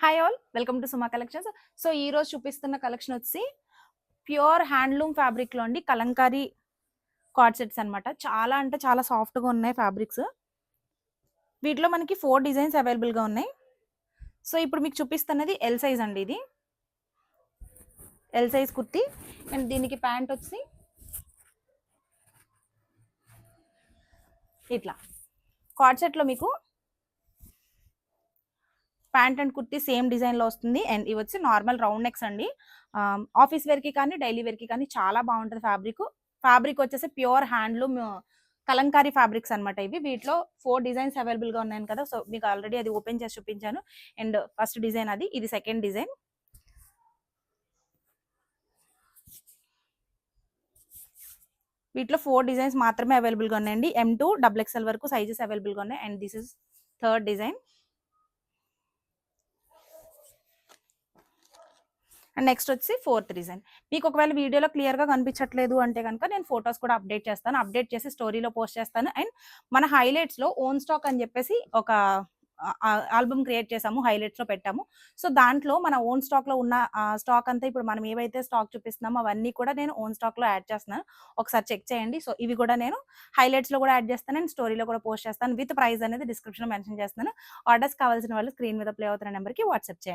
Hi all, welcome to Suma collections. So ఈ రోజు చూపిస్తున్న కలెక్షన్ వచ్చి ప్యూర్ హ్యాండ్లూమ్ ఫ్యాబ్రిక్ లో అండి కలంకారీ కార్డ్ సెట్స్ అనమాట. చాలా అంటే చాలా సాఫ్ట్ గా ఉన్నాయి ఫ్యాబ్రిక్స్. వీటిలో మనకి 4 డిజైన్స్ అవైలబుల్ గా ఉన్నాయి. సో ఇప్పుడు మీకు చూపిస్తున్నది ఎల్ సైజ్ అండి. ఇది ఎల్ సైజ్ కుర్తి అండ్ దీనికి ప్యాంట్ వచ్చి ఇట్లా కార్డ్ సెట్ లో మీకు pant and kurti same design లో వస్తుంది. అండ్ ఇవి వచ్చి నార్మల్ రౌండ్ నెక్స్ అండి. ఆఫీస్ వేర్ కి కానీ డైలీ వేర్ కి కానీ చాలా బాగుంటుంది ఫ్యాబ్రిక్ వచ్చేసి ప్యూర్ హ్యాండ్లూమ్ కలంకారీ ఫ్యాబ్రిక్స్ అనమాట. ఇవి వీటిలో 4 డిజైన్స్ అవైలబుల్ గా ఉన్నాయి కదా. సో మీకు ఆల్రెడీ అది ఓపెన్ చేసి చూపించాను. అండ్ ఫస్ట్ డిజైన్ అది, ఇది సెకండ్ డిజైన్. వీటిలో 4 డిజైన్స్ మాత్రమే అవైలబుల్ గా ఉన్నాయండి. M2 XXL వరకు సైజెస్ అవైలబుల్ గా ఉన్నాయి. And this is third design. And next వచ్చి ఫోర్త్ డిజైన్. మీకు ఒకవేళ వీడియోలో క్లియర్గా కనిపించట్లేదు అంటే కనుక నేను ఫొటోస్ కూడా అప్డేట్ చేస్తాను. అప్డేట్ చేసి స్టోరీలో పోస్ట్ చేస్తాను. అండ్ మన హైలైట్స్లో ఓన్ స్టాక్ అని చెప్పేసి ఒక ఆల్బమ్ క్రియేట్ చేసాము, హైలైట్స్లో పెట్టాము. సో దాంట్లో మన ఓన్ స్టాక్లో ఉన్న స్టాక్ అంతా ఇప్పుడు మనం ఏవైతే స్టాక్ చూపిస్తున్నామో అవన్నీ కూడా నేను ఓన్ స్టాక్లో యాడ్ చేస్తున్నాను. ఒకసారి చెక్ చేయండి. సో ఇవి కూడా నేను హైలైట్స్లో కూడా యాడ్ చేస్తాను అండ్ స్టోరీలో కూడా పోస్ట్ చేస్తాను. విత్ ప్రైస్ అనేది డిస్క్రిప్షన్లో మెన్షన్ చేస్తున్నాను. ఆర్డర్స్ కావాల్సిన వాళ్ళు స్క్రీన్ మీద ప్లే అవుతున్న నెంబర్కి వాట్సాప్ చేయండి.